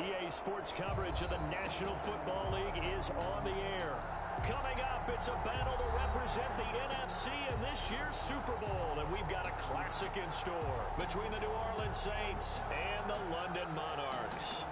EA Sports coverage of the National Football League is on the air. Coming up, it's a battle to represent the NFC in this year's Super Bowl. And we've got a classic in store between the New Orleans Saints and the London Monarchs.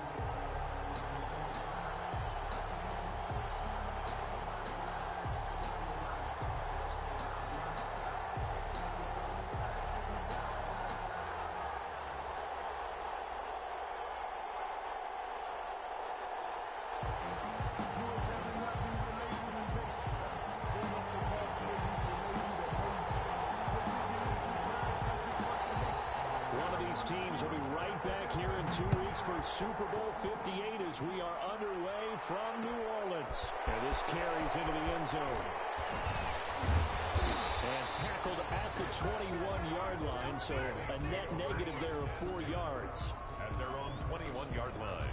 Teams will be right back here in 2 weeks for Super Bowl 58 as we are underway from New Orleans. And this carries into the end zone. And tackled at the 21-yard line, so a net negative there of 4 yards. At their own 21-yard line.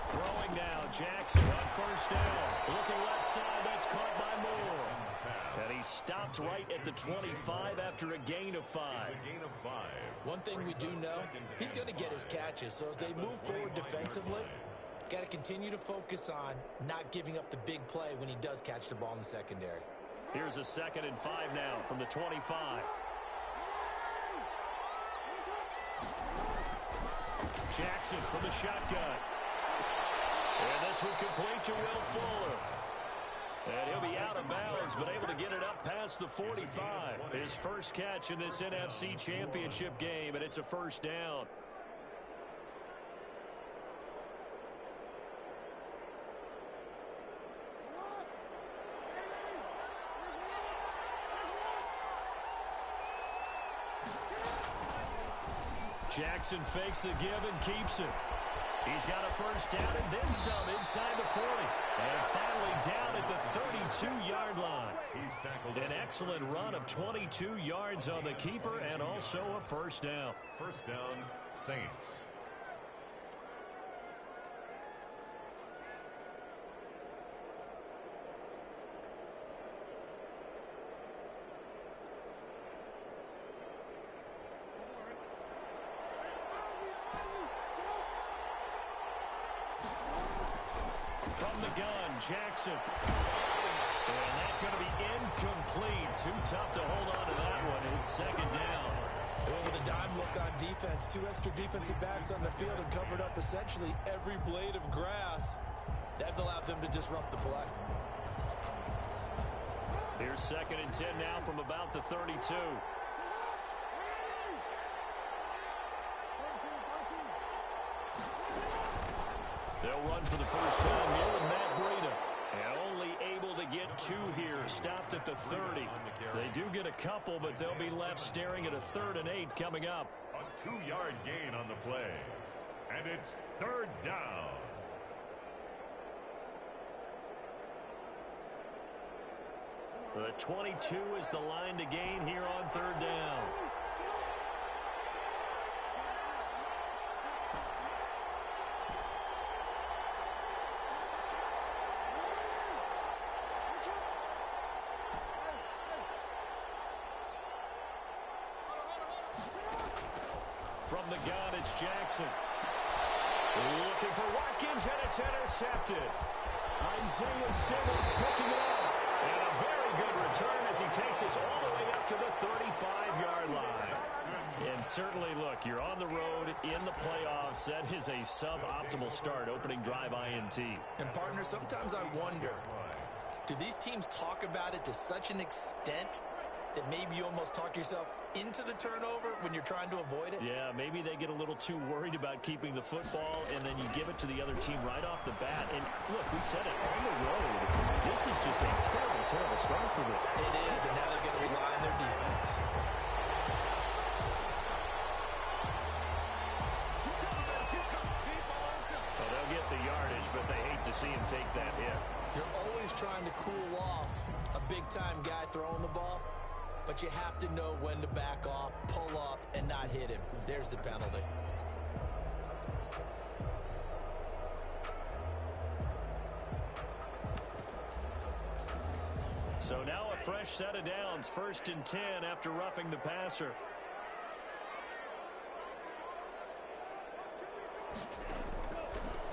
Throwing now, Jackson on first down. Looking left side, that's caught by Moore. And he stopped right at the 25 after a gain of 5. One thing we do know, he's going to get his catches. So as they move forward defensively, got to continue to focus on not giving up the big play when he does catch the ball in the secondary. Here's a 2nd and 5 now from the 25. Jackson from the shotgun. And this will complete to Will Fuller. And he'll be out of bounds, but able to get it up past the 45. His first catch in this NFC Championship game, and it's a first down. Jackson fakes the give and keeps it. He's got a first down and then some inside the 40. And finally down at the 32-yard line. He's tackled. An excellent run of 22 yards on the keeper and also a first down. First down, Saints. From the gun, Jackson. And that's going to be incomplete. Too tough to hold on to that one. It's 2nd down. Well, with a dime look on defense, 2 extra defensive backs on the field and covered up essentially every blade of grass. That allowed them to disrupt the play. Here's 2nd and 10 now from about the 32. They'll run for the first time here with Matt Breida. And only able to get 2 here. Stopped at the 30. They do get a couple, but they'll be left staring at a 3rd and 8 coming up. A 2-yard gain on the play. And it's 3rd down. The 22 is the line to gain here on 3rd down. From the gun, it's Jackson. Looking for Watkins, and it's intercepted. Isaiah Simmons picking it up. And a very good return as he takes us all the way up to the 35-yard line. And certainly, look, you're on the road in the playoffs. That is a suboptimal start, opening drive INT. And, partner, sometimes I wonder, do these teams talk about it to such an extent that maybe you almost talk yourself into the turnover when you're trying to avoid it? Yeah, maybe they get a little too worried about keeping the football, and then you give it to the other team right off the bat. And look, we said it, on the road, this is just a terrible, terrible start for them. It is, and now they're going to rely on their defense. Well, they'll get the yardage, but they hate to see him take that hit. You're always trying to cool off a big-time guy throwing the ball, but you have to know when to back off, pull up, and not hit him. There's the penalty. So now a fresh set of downs, 1st and 10 after roughing the passer.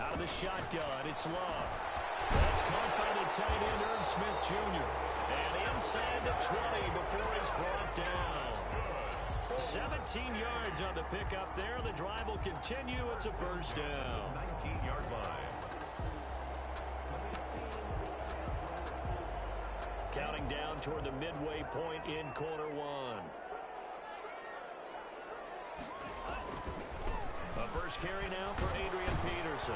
Out of the shotgun, it's Love. That's caught by the tight end, Irv Smith Jr. And inside the 20 before he's brought down. 17 yards on the pickup there. The drive will continue. It's a first down. 19-yard line. Counting down toward the midway point in quarter one. A first carry now for Adrian Peterson.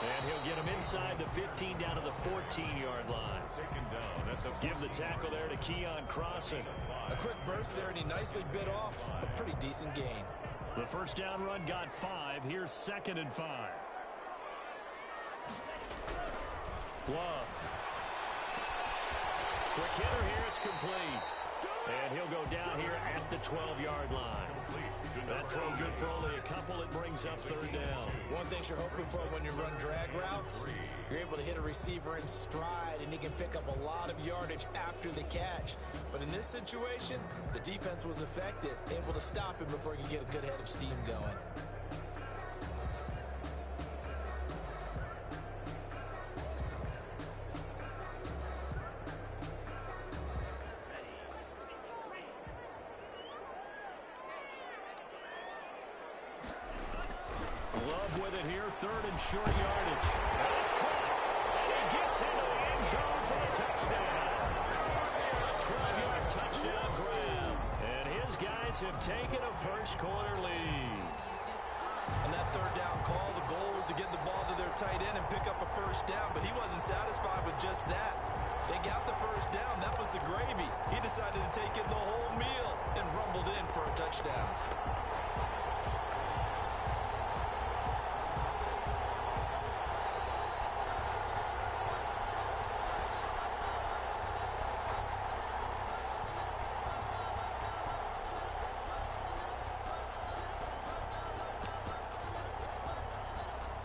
And he'll get him inside the 15 down to the 14-yard line. Taken down at the Give the tackle there to Keon Crossan. A quick burst there, and he nicely bit off a pretty decent gain. The first down run got 5. Here's 2nd and 5. Love. Quick hitter here. It's complete. And he'll go down here at the 12-yard line. That throw good for only a couple. It brings up 3rd down. One thing you're hoping for when you run drag routes, you're able to hit a receiver in stride, and he can pick up a lot of yardage after the catch. But in this situation, the defense was effective, able to stop him before he could get a good head of steam going. Love with it here, 3rd and short yardage. That's caught. And he gets into the end zone for a touchdown. A 12-yard touchdown grab. And his guys have taken a first-quarter lead. On that 3rd down call, the goal was to get the ball to their tight end and pick up a first down, but he wasn't satisfied with just that. They got the first down. That was the gravy. He decided to take in the whole meal and rumbled in for a touchdown.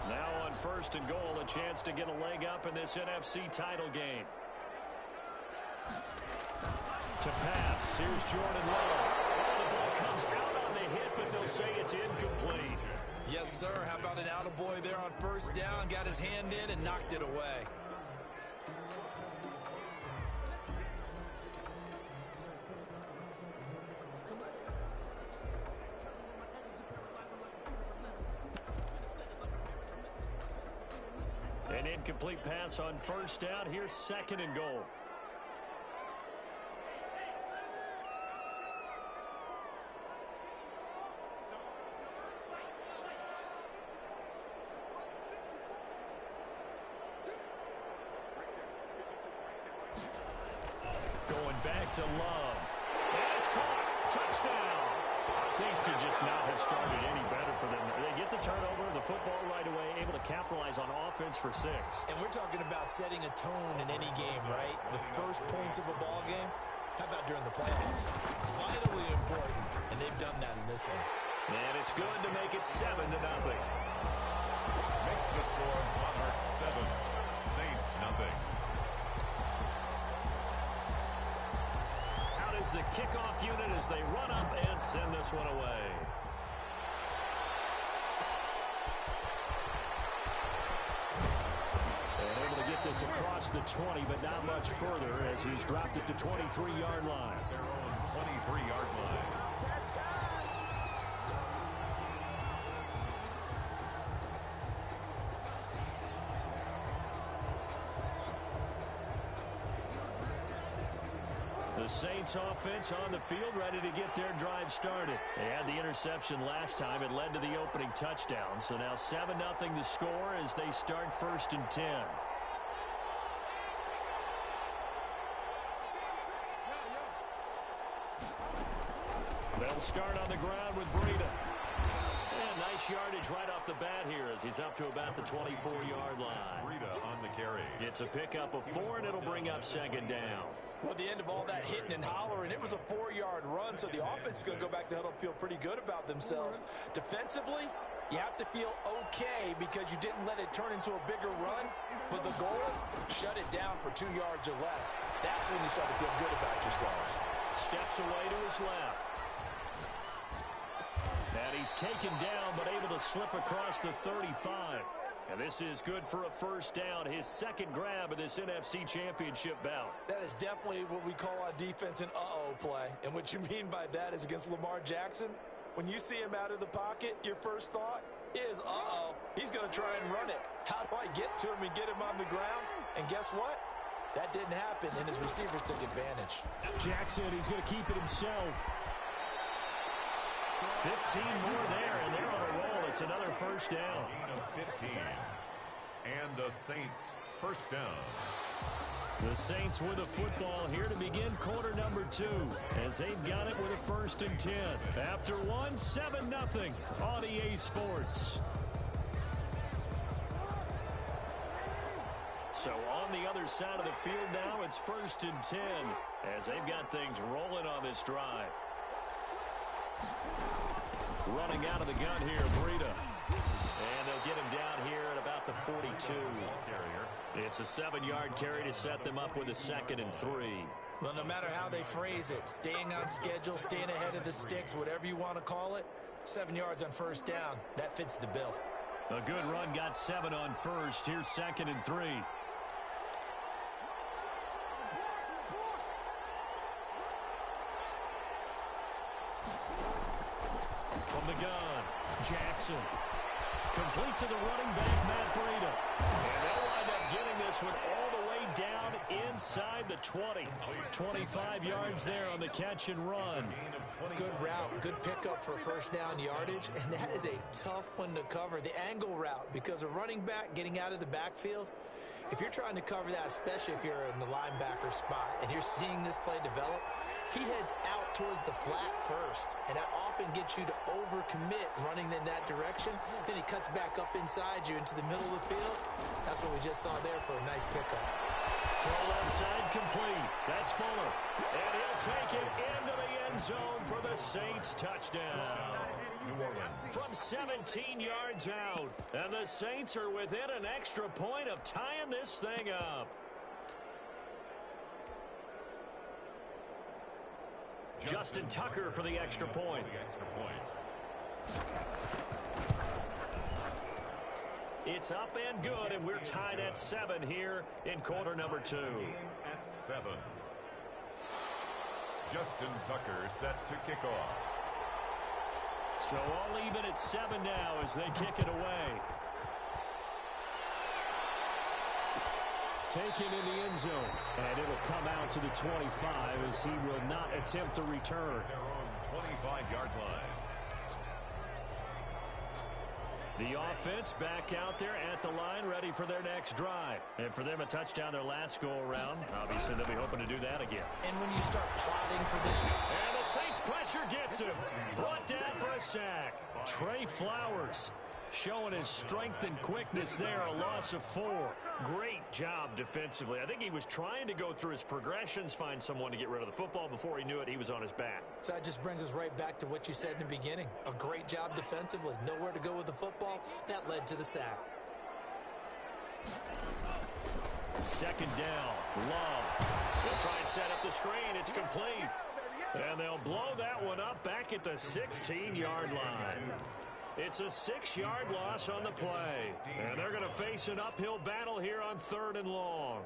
Now on 1st and goal, a chance to get a leg up in this NFC title game. To pass, here's Jordan Love. The ball comes out on the hit, but they'll say it's incomplete. Yes, sir. How about an attaboy there on 1st down? Got his hand in and knocked it away. An incomplete pass on 1st down. Here's 2nd and goal. Going back to Love. And it's caught. Touchdown. Things could just not have started any better for them. They get the turnover, the football right away, able to capitalize on offense for 6. And we're talking about setting a tone in any game, right? The first points of a ball game. How about during the playoffs? Vitally important, and they've done that in this one. And it's good to make it 7-0. makes the score Monarchs 7, Saints nothing. Out is the kickoff unit as they run up and send this one away. And able to get this across the 20, but not much further as he's dropped it to 23-yard line. Their own 23-yard line. The Saints offense on the field, ready to get their drive started. They had the interception last time. It led to the opening touchdown. So now 7-0 to score as they start 1st and 10. They'll start on the ground with Breida. And nice yardage right off the bat here as he's up to about the 24-yard line. Breida on the carry. It's a pickup of 4, and it'll bring up 2nd down. Well, at the end of all that hitting and hollering, it was a 4-yard run, so the offense is going to go back to huddle and feel pretty good about themselves. Defensively, you have to feel okay because you didn't let it turn into a bigger run, but the goal, shut it down for 2 yards or less. That's when you start to feel good about yourselves. Steps away to his left. And he's taken down, but able to slip across the 35. And this is good for a 1st down, his 2nd grab of this NFC Championship bout. That is definitely what we call on defense an uh-oh play. And what you mean by that is against Lamar Jackson, when you see him out of the pocket, your first thought is, uh-oh, he's going to try and run it. How do I get to him and get him on the ground? And guess what? That didn't happen, and his receivers took advantage. Jackson, he's going to keep it himself. 15 more there, and they're on a roll. It's another 1st down. Gain of 15. And the Saints 1st down. The Saints with a football here to begin quarter number 2 as they've got it with a 1st and 10. After 1, 7-0 on EA Sports. So on the other side of the field now, it's 1st and 10 as they've got things rolling on this drive. Running out of the gun here, Breida. And they'll get him down here at about the 42. It's a 7-yard carry to set them up with a 2nd and 3. Well, no matter how they phrase it, staying on schedule, staying ahead of the sticks, whatever you want to call it, 7 yards on 1st down, that fits the bill. A good run, got 7 on 1st. Here's 2nd and 3. From the gun, Jackson. Complete to the running back, Matt Breida. And they'll wind up getting this one all the way down inside the 20. 25 yards there on the catch and run. Good route, good pickup for 1st down yardage, and that is a tough one to cover, the angle route, because a running back getting out of the backfield, if you're trying to cover that, especially if you're in the linebacker spot and you're seeing this play develop, he heads out towards the flat first, and that often gets you to overcommit running in that direction. Then he cuts back up inside you into the middle of the field. That's what we just saw there for a nice pickup. Throw left side complete. That's Fuller. And he'll take it into the end zone for the Saints touchdown. New Orleans. From 17 yards out. And the Saints are within an extra point of tying this thing up. Justin Tucker for the extra point. It's up and good, and we're tied at 7 here in quarter number 2. At 7. Justin Tucker set to kick off. So all even at 7 now as they kick it away. Taken in the end zone. And it'll come out to the 25 as he will not attempt to return. Their own 25-yard line. The offense back out there at the line, ready for their next drive. And for them, a touchdown their last go-around. Obviously, they'll be hoping to do that again. And when you start plotting for this... And the Saints pressure gets him. Brought down for a sack. Trey Flowers showing his strength and quickness there, a loss of 4. Great job defensively. I think he was trying to go through his progressions, find someone to get rid of the football. Before he knew it, he was on his back. So that just brings us right back to what you said in the beginning. A great job defensively. Nowhere to go with the football. That led to the sack. 2nd down. Love. They'll try and set up the screen. It's complete. And they'll blow that one up back at the 16-yard line. It's a 6-yard loss on the play. And they're going to face an uphill battle here on 3rd and long.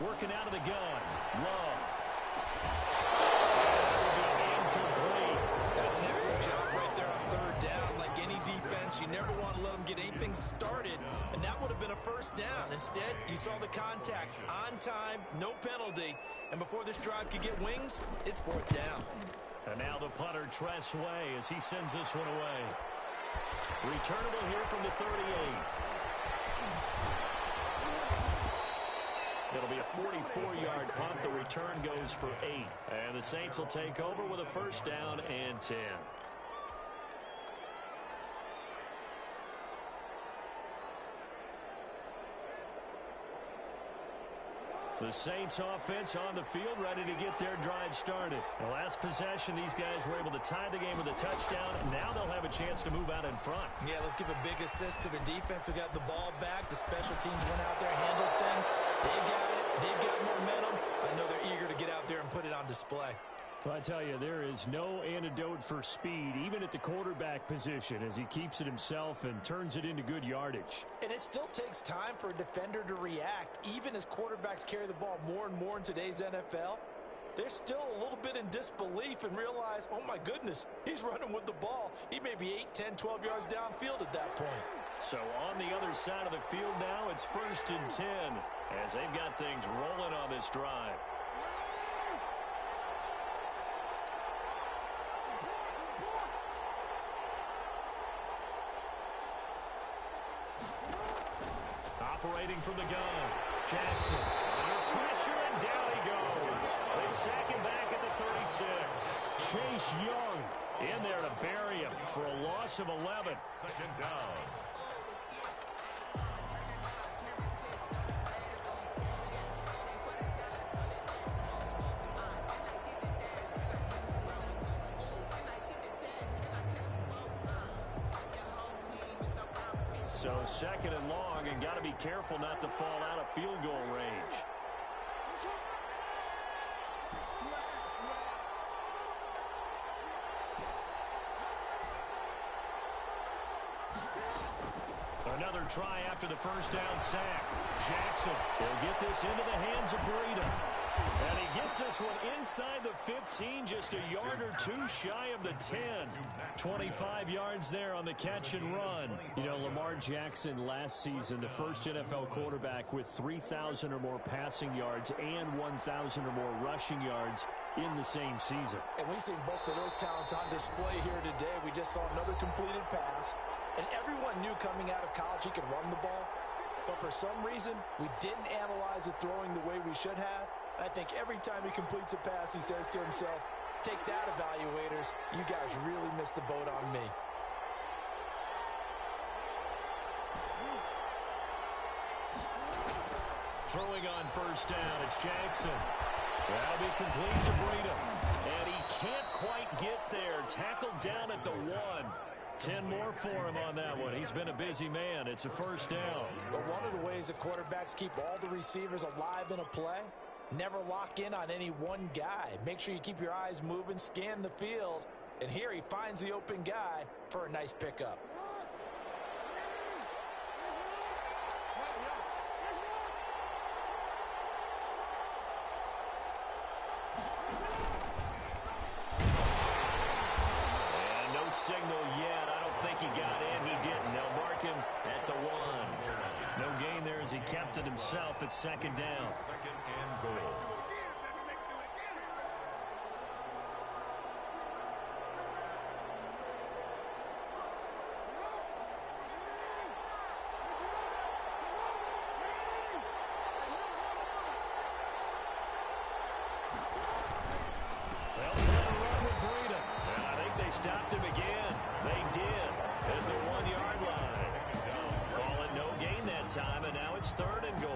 Working out of the gun. Love. Incomplete. That's an excellent job right there on third down. Like any defense, you never want to let them get anything started, and that would have been a first down. Instead, you saw the contact on time, no penalty, and before this drive could get wings, it's fourth down. And now the punter, Tress Way, as he sends this one away. Returnable here from the 38. It'll be a 44-yard punt. The return goes for 8. And the Saints will take over with a first down and 10. The Saints offense on the field, ready to get their drive started. The last possession, these guys were able to tie the game with a touchdown. Now they'll have a chance to move out in front. Yeah, let's give a big assist to the defense who got the ball back. The special teams went out there, handled things. They've got it. They've got momentum. I know they're eager to get out there and put it on display. Well, I tell you, there is no antidote for speed, even at the quarterback position, as he keeps it himself and turns it into good yardage. And it still takes time for a defender to react. Even as quarterbacks carry the ball more and more in today's NFL, they're still a little bit in disbelief and realize, oh my goodness, he's running with the ball. He may be 8, 10, 12 yards downfield at that point. So on the other side of the field now, it's 1st and 10, as they've got things rolling on this drive. Operating from the gun, Jackson under pressure, and down he goes. They sack him back at the 36. Chase Young in there to bury him for a loss of 11. Second down. So 2nd and long, and got to be careful not to fall out of field goal range. Another try after the first down sack. Jackson will get this into the hands of Breida. And he gets this one inside the 15, just a yard or two shy of the 10. 25 yards there on the catch and run. You know, Lamar Jackson last season, the first NFL quarterback with 3,000 or more passing yards and 1,000 or more rushing yards in the same season. And we've seen both of those talents on display here today. We just saw another completed pass. And everyone knew coming out of college he could run the ball. But for some reason, we didn't analyze it throwing the way we should have. I think every time he completes a pass, he says to himself, take that, evaluators. You guys really missed the boat on me. Throwing on first down, it's Jackson. That'll be complete to Breida. And he can't quite get there. Tackled down at the 1. 10 more for him on that one. He's been a busy man. It's a first down. But one of the ways that quarterbacks keep all the receivers alive in a play, never lock in on any one guy. Make sure you keep your eyes moving, scan the field. And here he finds the open guy for a nice pickup. And no signal yet. I don't think he got in. He didn't. They'll mark him at the 1. No gain there as he kept it himself at 2nd down. 2nd and goal. They'll try to run with Breida. And I think they stopped him again. They did at the 1-yard line. Call it no gain that time, and now it's 3rd and goal.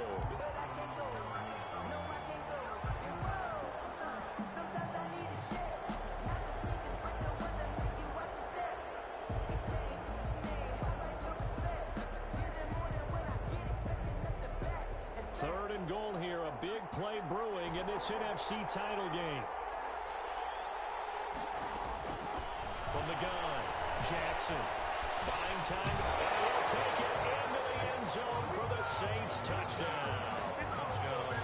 Third and goal here, a big play brewing in this NFC title game. From the gun, Jackson buying time, and he'll take it into the end zone for the Saints touchdown.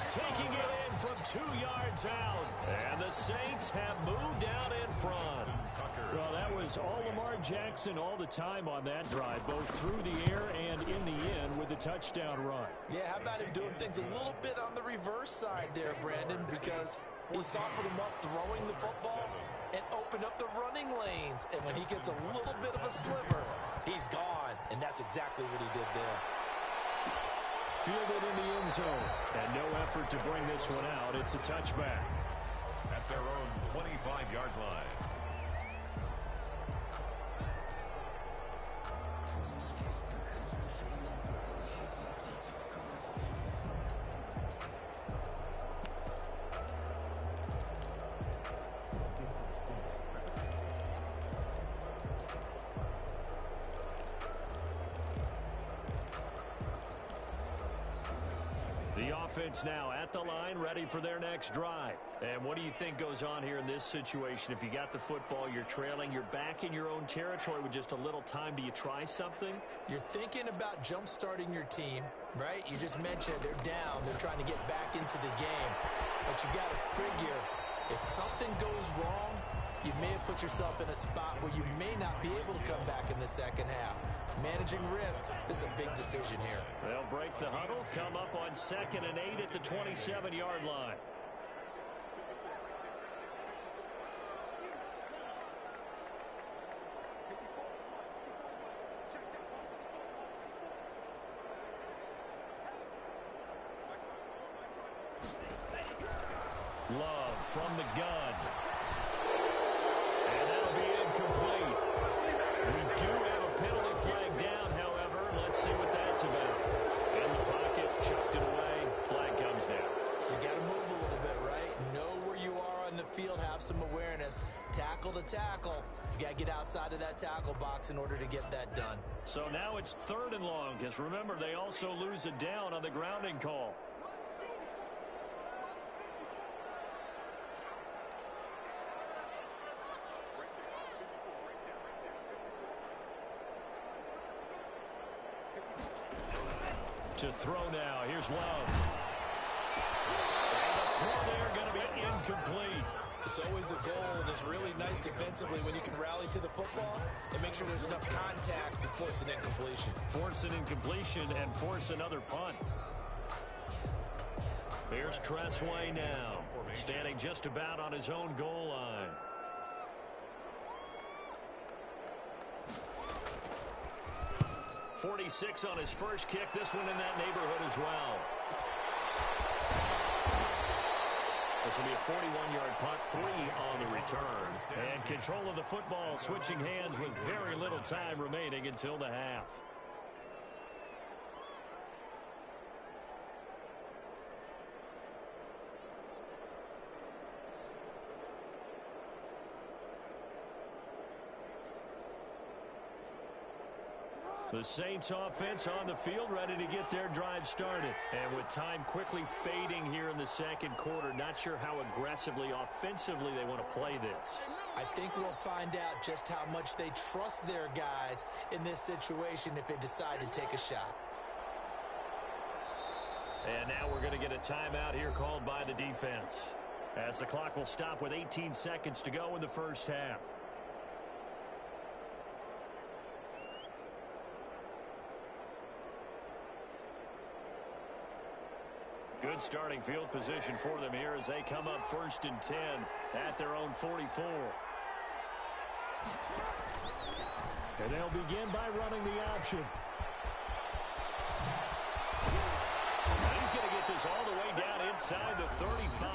taking it in from 2 yards out. And the Saints have moved out in front. Well, that was all Lamar Jackson all the time on that drive, both through the air and in the end with the touchdown run. Yeah, how about him doing things a little bit on the reverse side there, Brandon, because he softened him up throwing the football and opened up the running lanes. And when he gets a little bit of a sliver, he's gone. And that's exactly what he did there. Fielded in the end zone. And no effort to bring this one out. It's a touchback. At their own 25-yard line. The offense now at the line, ready for their next drive. And what do you think goes on here in this situation? If you got the football, you're trailing, you're back in your own territory with just a little time. Do you try something? You're thinking about jump-starting your team, right? You just mentioned they're down. They're trying to get back into the game. But you got to figure, if something goes wrong, you may have put yourself in a spot where you may not be able to come back in the second half. Managing risk, this is a big decision here. They'll break the huddle, come up on 2nd and 8 at the 27-yard line. Love from the gun. And that'll be incomplete. We do have a penalty flag down, however. Let's see what that's about. In the pocket, chucked it away. Flag comes down. So you got to move a little bit, right? Know where you are on the field, have some awareness. Tackle to tackle. You got to get outside of that tackle box in order to get that done. So now it's 3rd and long, because remember, they also lose a down on the grounding call. To throw now. Here's Love. And the throw there going to be incomplete. It's always a goal, and it's really nice defensively when you can rally to the football and make sure there's enough contact to force an incompletion. Force an incompletion and force another punt. Here's Tressway now, standing just about on his own goal line. .46 on his first kick. This one in that neighborhood as well. This will be a 41-yard punt, 3 on the return. And control of the football, switching hands with very little time remaining until the half. The Saints offense on the field, ready to get their drive started. And with time quickly fading here in the second quarter, not sure how aggressively, offensively they want to play this. I think we'll find out just how much they trust their guys in this situation if they decide to take a shot. And now we're going to get a timeout here called by the defense, as the clock will stop with 18 seconds to go in the first half. Good starting field position for them here as they come up 1st and 10 at their own 44. And they'll begin by running the option. Now he's going to get this all the way down inside the 35.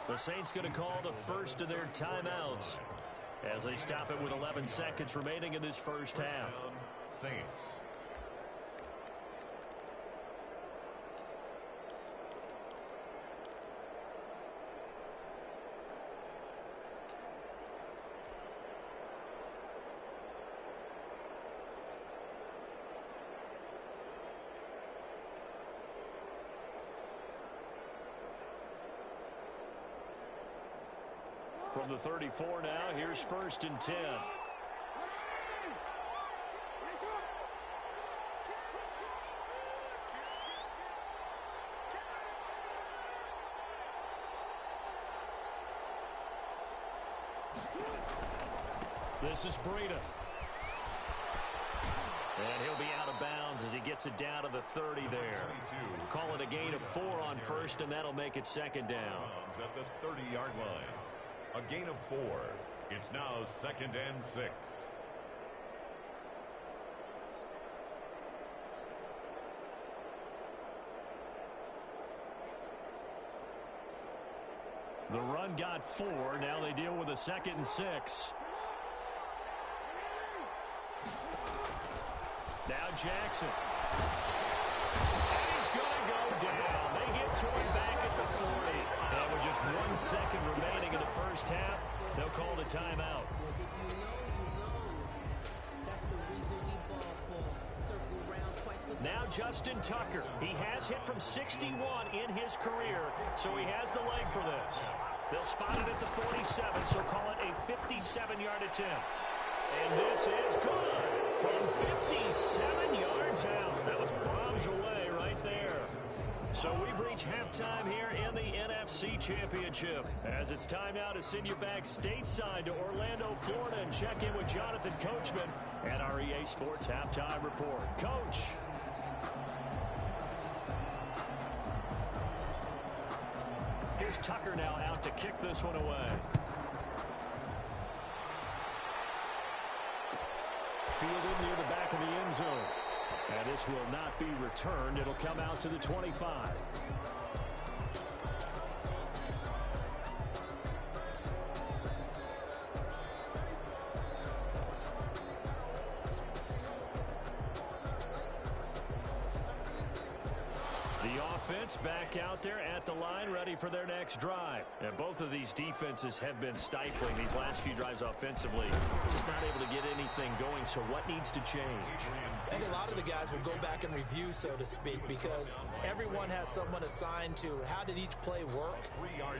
The Saints going to call the first of their timeouts as they stop it with 11 seconds remaining in this first half. Saints. From the 34 now, here's 1st and 10. This is Breida. And he'll be out of bounds as he gets it down to the 30 there. Call it a gain of 4 on first, and that'll make it second down. At the 30-yard line. A gain of 4. It's now 2nd and 6. The run got 4. Now they deal with a 2nd and 6. Now Jackson. And he's going to go down. They get to him back at the 40. And with just 1 second remaining in the first half, they'll call the timeout. Now Justin Tucker. He has hit from 61 in his career, so he has the leg for this. They'll spot it at the 47, so call it a 57-yard attempt. And this is good from 57 yards out. That was bombs away right there. So we've reached halftime here in the NFC Championship. As it's time now to send you back stateside to Orlando, Florida, and check in with Jonathan Coachman at our EA Sports Halftime Report. Coach. Here's Tucker now out to kick this one away. Fielded near the back of the end zone. And this will not be returned. It'll come out to the 25. The offense back out there at the line, ready for their next drive. And both of these defenses have been stifling these last few drives offensively. Just not able to get anything going, so what needs to change? I think a lot of the guys will go back and review, so to speak, because everyone has someone assigned to how did each play work.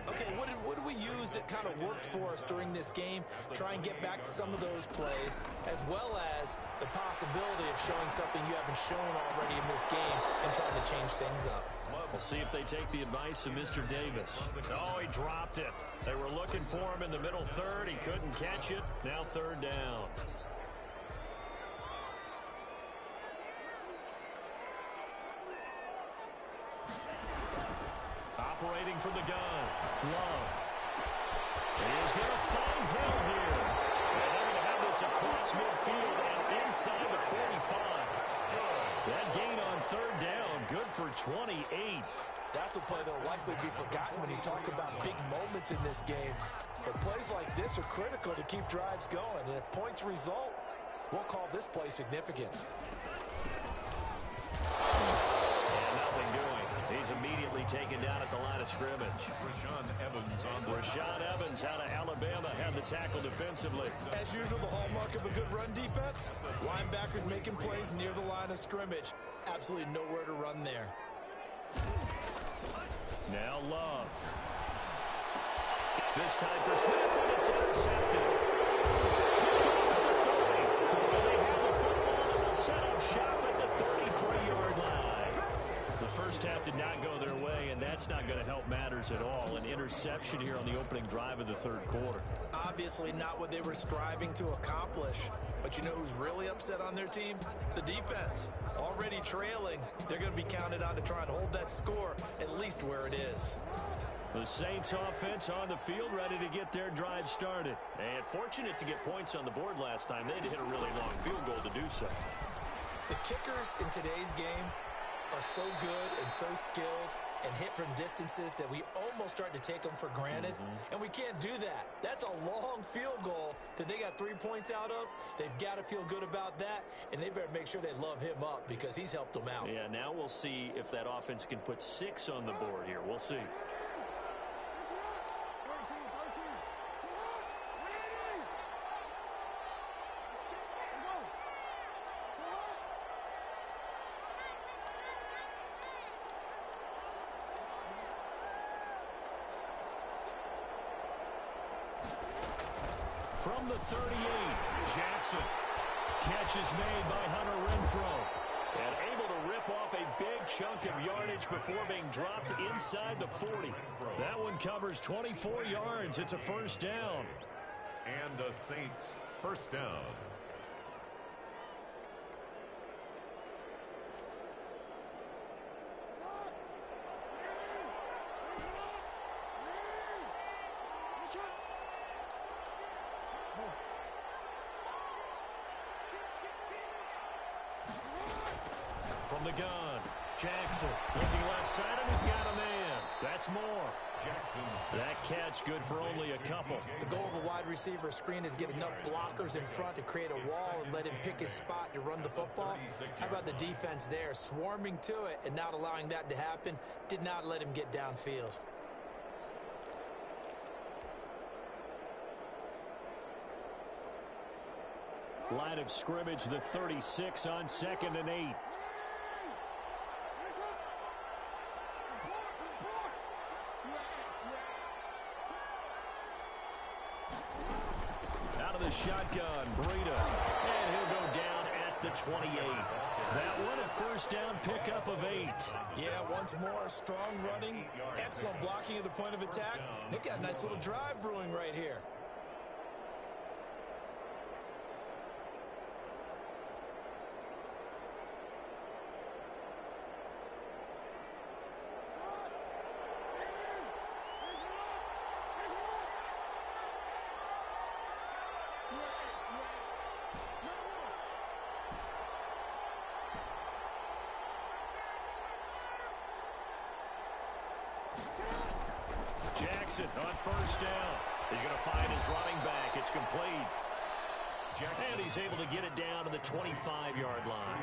Okay, what did we use that kind of worked for us during this game? Try and get back to some of those plays, as well as the possibility of showing something you haven't shown already in this game and trying to change things up. We'll see if they take the advice of Mr. Davis. Oh, he dropped it. They were looking for him in the middle third. He couldn't catch it. Now 3rd down. Operating from the gun. Love. He's going to find Hill here. And they're going to have this across midfield and inside the 45. That gain on 3rd down, good for 28. That's a play that will likely be forgotten when you talk about big moments in this game. But plays like this are critical to keep drives going. And if points result, we'll call this play significant. And nothing doing. He's immediately taken down at the line of scrimmage. Rashaan Evans out of Alabama had the tackle defensively. As usual, the hallmark of a good run defense, linebackers making plays near the line of scrimmage. Absolutely nowhere to run there. Now Love. This time for Smith, and it's intercepted. Picked off at the 30. And they have the football and will set up shop at the 33-yard line. The first half did not go their way, and that's not going to help matters at all. An interception here on the opening drive of the 3rd quarter. Obviously not what they were striving to accomplish. But you know who's really upset on their team? The defense. Already trailing. They're going to be counted on to try and hold that score at least where it is. The Saints offense on the field ready to get their drive started. And fortunate to get points on the board last time. They had to hit a really long field goal to do so. The kickers in today's game are so good and so skilled and hit from distances that we almost start to take them for granted. And we can't do that. That's a long field goal that they got 3 points out of. They've got to feel good about that, and they better make sure they love him up because he's helped them out. Yeah, now we'll see if that offense can put 6 on the board here. We'll see. From the 38, Jackson. Catch is made by Hunter Renfrow. And able to rip off a big chunk of yardage before being dropped inside the 40. That one covers 24 yards. It's a 1st down. And and the Saints first down. From the gun, Jackson looking left side, and he's got a man. That's more. That catch good for only a couple. The goal of a wide receiver screen is get enough blockers in front to create a wall and let him pick his spot to run the football. How about the defense there, swarming to it and not allowing that to happen? Did not let him get downfield. Line of scrimmage, the 36 on 2nd and 8. Out of the shotgun, Breida. And he'll go down at the 28. That one a first down pickup of 8. Yeah, once more, strong running, excellent blocking at the point of attack. They've got a nice little drive brewing right here. Jackson on first down. He's going to find his running back. It's complete. And he's able to get it down to the 25-yard line.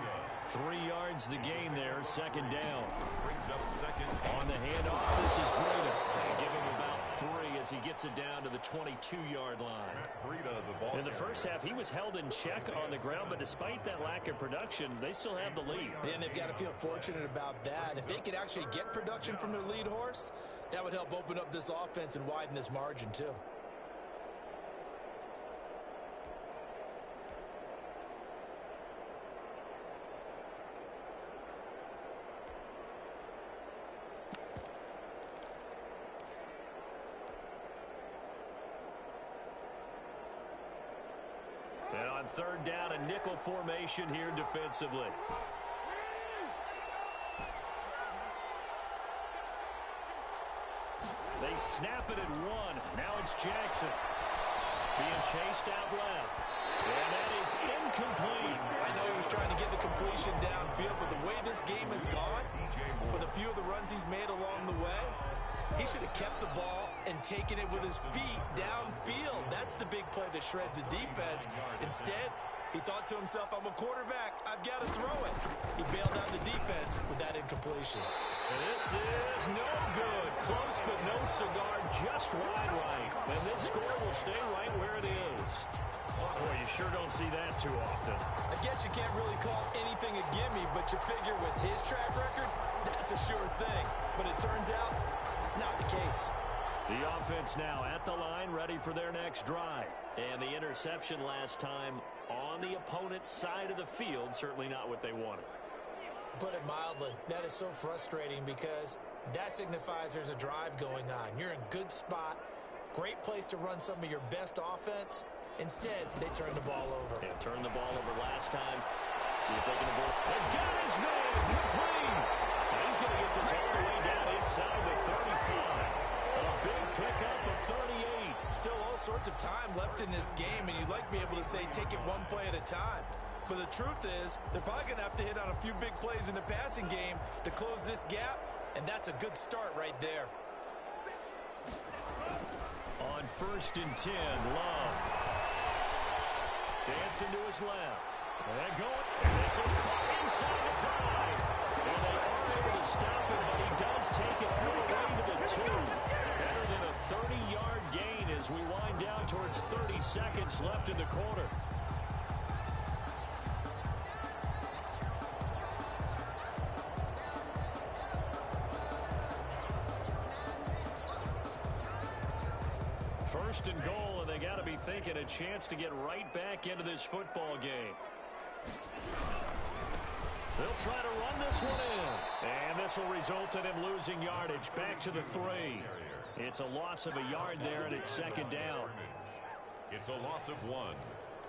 3 yards the gain there, second down. Brings up second. On the handoff, this is Breida. And give him about 3 as he gets it down to the 22-yard line. Breida, the ball In the first half, he was held in check on the ground, but despite that lack of production, they still have the lead. And they've got to feel fortunate about that. If they could actually get production from their lead horse, that would help open up this offense and widen this margin too. And on third down, a nickel formation here defensively. They snap it at 1. Now it's Jackson. Being chased out left. And that is incomplete. I know he was trying to get the completion downfield, but the way this game has gone, with a few of the runs he's made along the way, he should have kept the ball and taken it with his feet downfield. That's the big play that shreds the defense. Instead, he thought to himself, I'm a quarterback, I've got to throw it. He bailed out the defense with that incompletion. And this is no good. Close but no cigar, just wide right. And this score will stay right where it is. Boy, you sure don't see that too often. I guess you can't really call anything a gimme, but you figure with his track record, that's a sure thing. But it turns out it's not the case. The offense now at the line, ready for their next drive. And the interception last time on the opponent's side of the field, certainly not what they wanted. Put it mildly, that is so frustrating because that signifies there's a drive going on. You're in good spot, great place to run some of your best offense. Instead, they turn the ball over. They turned the ball over last time. See if they can avoid. They got his man complete. Now he's going to get this all the way down inside the 35. A big pickup of 38. Still all sorts of time left in this game, and you'd like to be able to say take it one play at a time. But the truth is, they're probably going to have to hit on a few big plays in the passing game to close this gap, and that's a good start right there. On 1st and 10, Love. Dancing to his left. And going. And this is caught inside the 5. And they aren't able to stop him, but he does take it all the way to the 2. Better than a 30-yard gain as we wind down towards 30 seconds left in the quarter. First and goal, and they got to be thinking a chance to get right back into this football game. They'll try to run this one in. And this will result in him losing yardage back to the 3. It's a loss of a yard there, and it's second down. It's a loss of 1.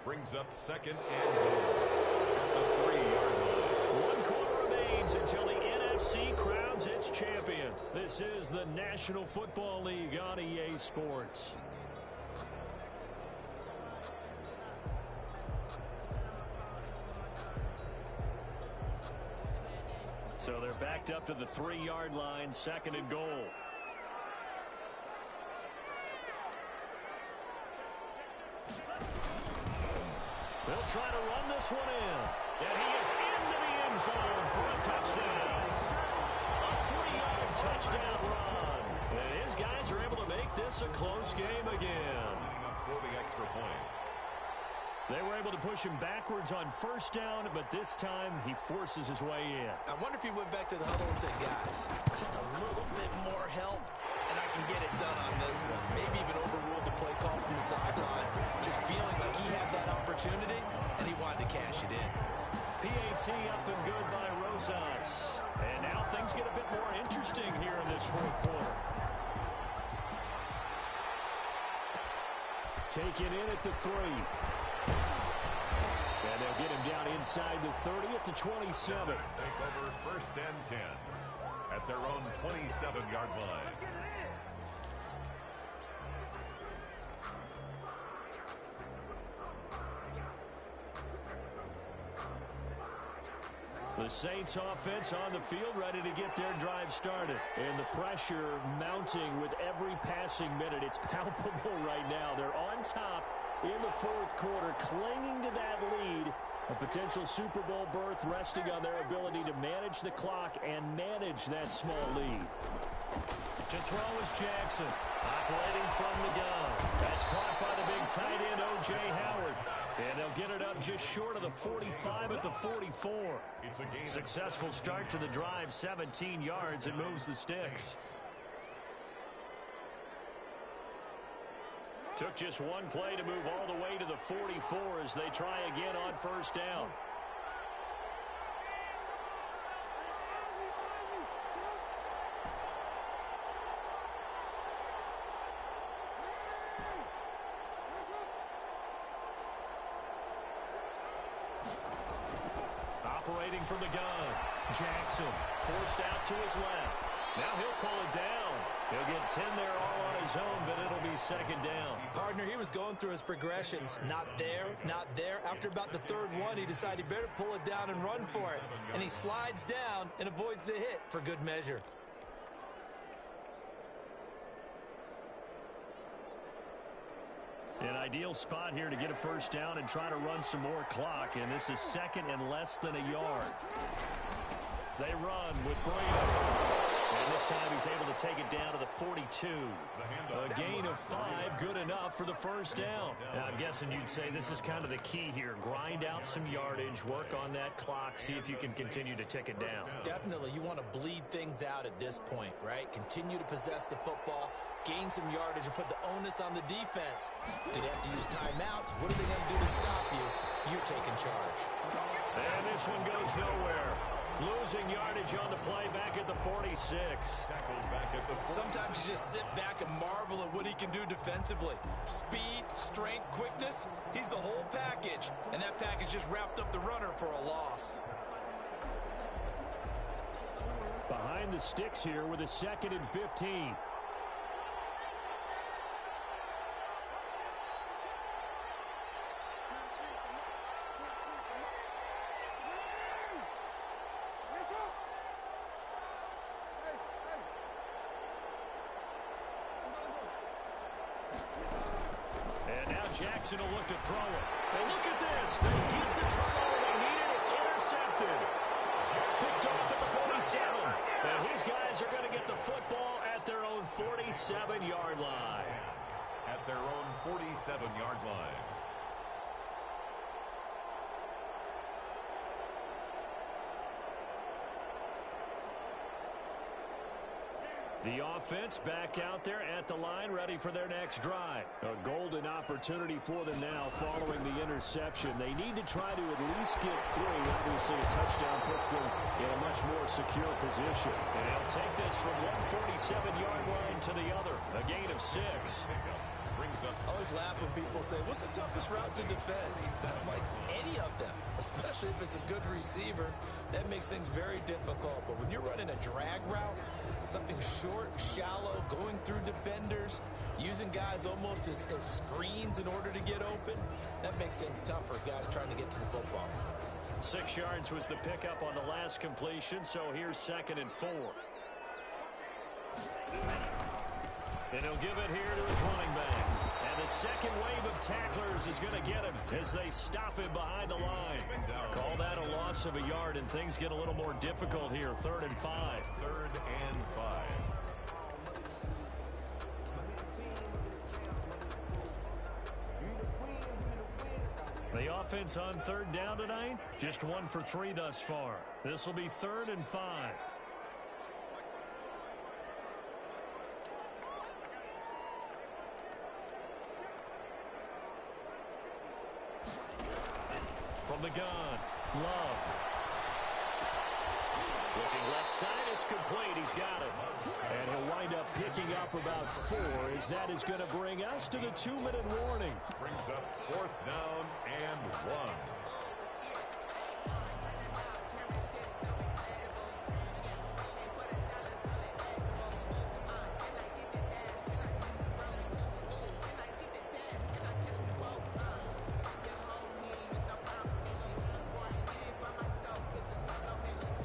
Brings up second and goal at the 3-yard line. 1 quarter remains until the NFC crowns its champion. This is the National Football League on EA Sports. So they're backed up to the 3-yard line, second and goal. They'll try to run this one in. And he is into the end zone for a touchdown. A 3-yard touchdown run. And his guys are able to make this a close game again. For the extra point. They were able to push him backwards on first down, but this time he forces his way in. I wonder if he went back to the huddle and said, guys, just a little bit more help, and I can get it done on this one. Maybe even overruled the play call from the sideline, just feeling like he had that opportunity, and he wanted to cash it in. PAT up and good by Rosas. And now things get a bit more interesting here in this fourth quarter. Taken in at the 3. And they'll get him down inside the 30 at the 27. Take over first and 10 at their own 27-yard line. The Saints offense on the field ready to get their drive started. And the pressure mounting with every passing minute. It's palpable right now. They're on top in the fourth quarter, clinging to that lead. A potential Super Bowl berth resting on their ability to manage the clock and manage that small lead. To throw is Jackson, operating from the gun. That's caught by the big tight end, O.J. Howard. And they'll get it up just short of the 45 at the 44. Successful start to the drive, 17 yards, and moves the sticks. Took just one play to move all the way to the 44 as they try again on first down. Operating from the gun, Jackson forced out to his left. Now he'll pull it down. He'll get 10 there all on his own, but it'll be second down. Partner, he was going through his progressions. Not there, not there. After about the third one, he decided he better pull it down and run for it. And he slides down and avoids the hit for good measure. An ideal spot here to get a first down and try to run some more clock, and this is second and less than a yard. They run with Brady. And this time he's able to take it down to the 42. A gain of 5, good enough for the first down. Now, I'm guessing you'd say this is kind of the key here. Grind out some yardage, work on that clock, see if you can continue to tick it down. Definitely, you want to bleed things out at this point, right? Continue to possess the football, gain some yardage, and put the onus on the defense. Do they have to use timeouts? What are they going to do to stop you? You're taking charge. And this one goes nowhere. Losing yardage on the play back at the 46. Sometimes you just sit back and marvel at what he can do defensively. Speed, strength, quickness, he's the whole package. And that package just wrapped up the runner for a loss. Behind the sticks here with a 2nd and 15. Jackson will look to throw it. And look at this. They get the turnover they needed. It's intercepted. Picked off at the 47. And these guys are going to get the football at their own 47-yard line. At their own 47-yard line. The offense back out there at the line, ready for their next drive. A golden opportunity for them now following the interception. They need to try to at least get 3. Obviously, a touchdown puts them in a much more secure position. And they'll take this from one 47-yard line to the other. A gain of 6. I always laugh when people say, what's the toughest route to defend? I'm like, any of them, especially if it's a good receiver. That makes things very difficult. But when you're running a drag route, something short, shallow, going through defenders, using guys almost as screens in order to get open, that makes things tough for guys trying to get to the football. 6 yards was the pickup on the last completion, so here's 2nd and 4. And he'll give it here to his running back. And the second wave of tacklers is going to get him as they stop him behind the line. Call that a loss of a yard, and things get a little more difficult here. 3rd and 5. 3rd and 5. The offense on 3rd down tonight, just 1 for 3 thus far. This will be 3rd and 5. From the gun, Love. Looking left side, it's complete. He's got it. And he'll wind up picking up about 4, as that is going to bring us to the 2-minute warning. Brings up 4th down and 1.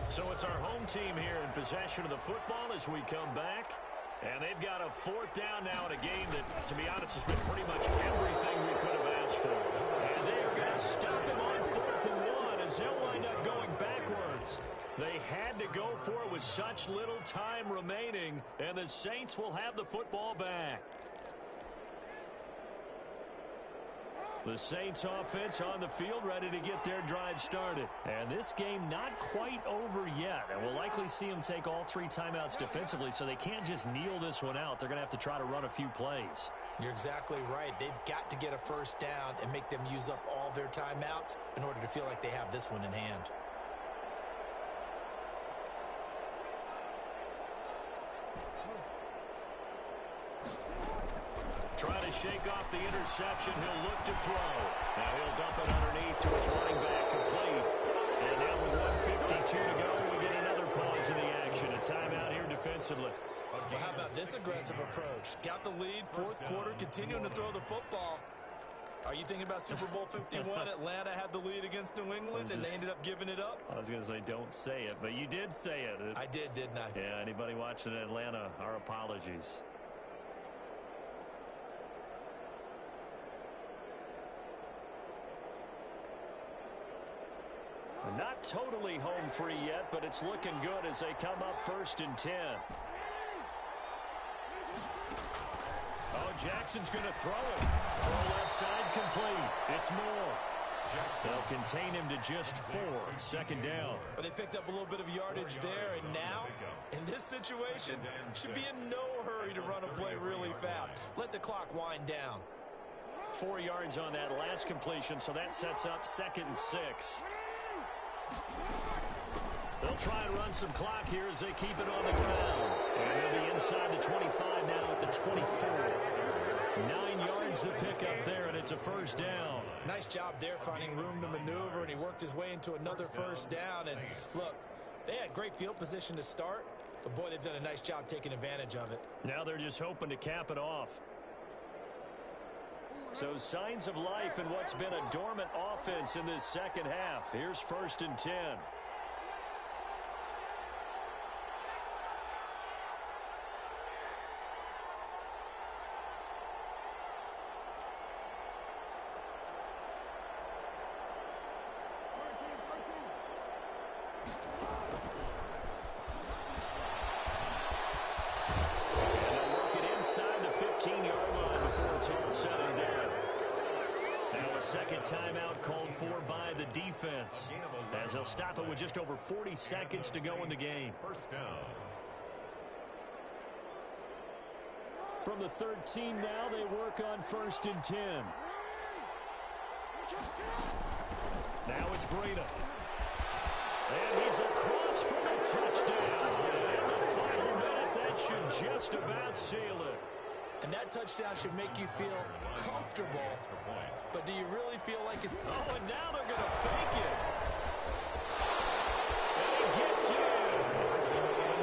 So it's our home team here in possession of the football as we come back. And they've got a 4th down now in a game that, to be honest, has been pretty much everything we could have asked for. And they are going to stop him on 4th and 1 as they'll wind up going backwards. They had to go for it with such little time remaining, and the Saints will have the football back. The Saints offense on the field ready to get their drive started. And this game not quite over yet. And we'll likely see them take all 3 timeouts defensively, so they can't just kneel this one out. They're going to have to try to run a few plays. You're exactly right. They've got to get a 1st down and make them use up all their timeouts in order to feel like they have this one in hand. Trying to shake off the interception. He'll look to throw. Now he'll dump it underneath to his running back, complete. And now with 1:52 to go, we get another pause in the action. A timeout here defensively. Well, how about this aggressive approach? Got the lead, 4th quarter, continuing to throw the football. Are you thinking about Super Bowl 51? Atlanta had the lead against New England, and they ended up giving it up? I was going to say, don't say it, but you did say it. I did, didn't I? Yeah, anybody watching in Atlanta, our apologies. Not totally home free yet, but it's looking good as they come up 1st and 10. Oh, Jackson's going to throw it. Throw left side complete. It's Moore. They'll contain him to just 4. 2nd down. But they picked up a little bit of yardage there, and now, in this situation, should be in no hurry to run a play really fast. Let the clock wind down. 4 yards on that last completion, so that sets up 2nd and 6. They'll try and run some clock here as they keep it on the ground. And they'll be inside the 25 now at the 24. 9 yards to pick up there, and it's a 1st down. Nice job there finding room to maneuver, and he worked his way into another 1st down. And look, they had great field position to start, but boy, they've done a nice job taking advantage of it. Now they're just hoping to cap it off. So signs of life in what's been a dormant offense in this 2nd half. Here's 1st and 10. Timeout called for by the defense, as they'll stop it with just over 40 seconds to go in the game. 1st down. From the 13 now, they work on 1st and 10. Now it's Breida. And he's across for a touchdown. And the final minute, that should just about seal it. And that touchdown should make you feel comfortable. But do you really feel like it's... Oh, and now they're going to fake it. And he gets in.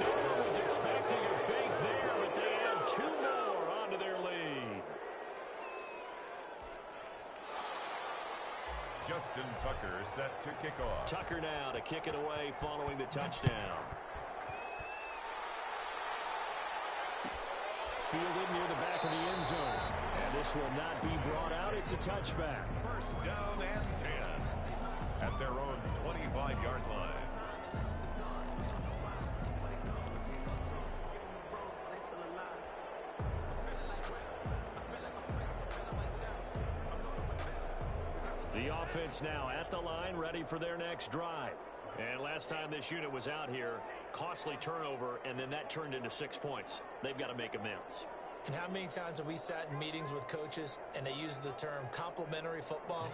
No one was expecting a fake there, but they add 2 more onto their lead. Justin Tucker set to kick off. Tucker now to kick it away following the touchdown. Fielded near the back of the end zone. And this will not be brought out. It's a touchback. First down and 10 at their own 25-yard line. The offense now at the line, ready for their next drive. And last time this unit was out here, costly turnover, and then that turned into 6 points. They've got to make amends. And how many times have we sat in meetings with coaches and they use the term complementary football?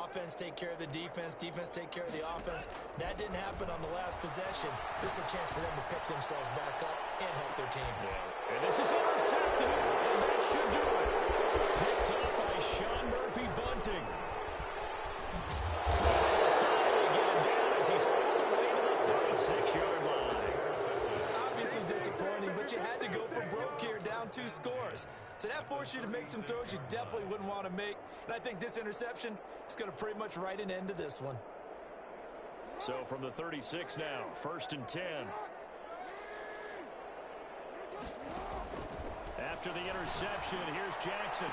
Offense take care of the defense, defense take care of the offense. That didn't happen on the last possession. This is a chance for them to pick themselves back up and help their team. Yeah. And this is intercepted, and that should do it. Picked up by Sean Murphy Bunting. Finally get him down as he's all the way to the 36-yard line. Obviously disappointing, but you had to go for broke here, down 2 scores. So that forced you to make some throws you definitely wouldn't want to make. And I think this interception is going to pretty much write an end to this one. So from the 36 now, 1st and 10. After the interception, here's Jackson.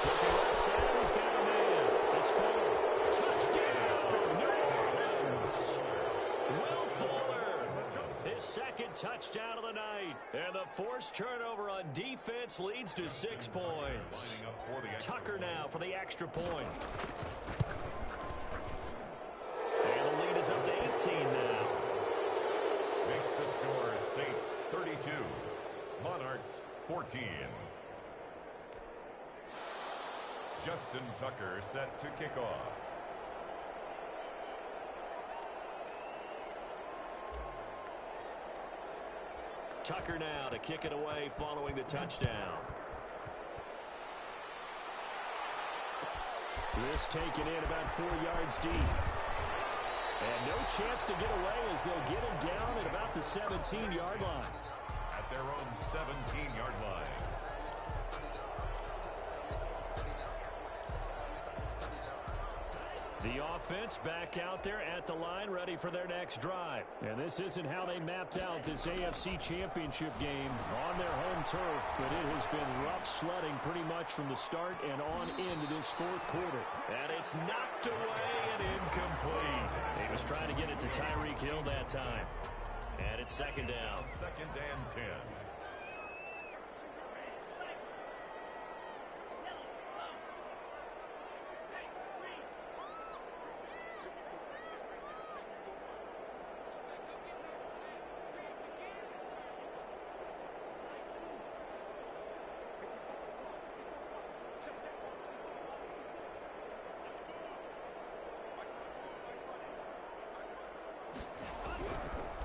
Looking right side, he's got a man. It's full. Touchdown, New Orleans. Will Fuller, his 2nd touchdown of the night. And the forced turnover on defense leads to 6 points. Tucker now for the extra point. And the lead is up to 18 now. Makes the score Saints 32, Monarchs 14. Justin Tucker set to kick off. Tucker now to kick it away following the touchdown. This taken in about 4 yards deep. And no chance to get away as they'll get him down at about the 17-yard line. At their own 17-yard line. The offense back out there at the line, ready for their next drive. And this isn't how they mapped out this AFC Championship game on their home turf, but it has been rough sledding pretty much from the start and on into this 4th quarter. And it's knocked away and incomplete. He was trying to get it to Tyreek Hill that time. And it's 2nd down. 2nd and 10.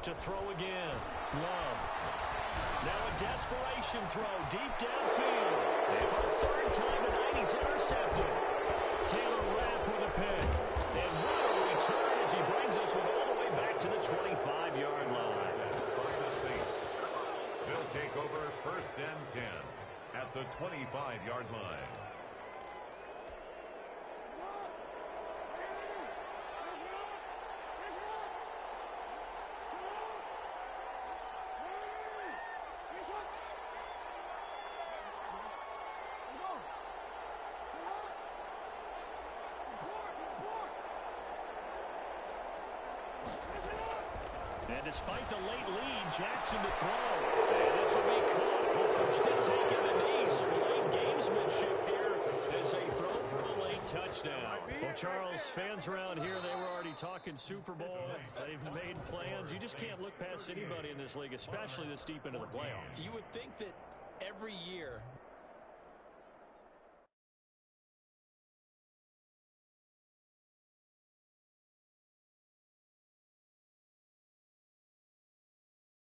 To throw again. Love. Now a desperation throw deep downfield. And for the 3rd time tonight, he's intercepted. Taylor Rapp with a pick. And what a return as he brings us all the way back to the 25-yard line. By the Saints. They'll take over 1st and 10 at the 25-yard line. And despite the late lead, Jackson to throw. And this will be caught. We'll forget taking the knee. Some late gamesmanship here as they throw for a late touchdown. Well, Charles, fans around here, they were already talking Super Bowl. They've made plans. You just can't look past anybody in this league, especially this deep into the playoffs. You would think that every year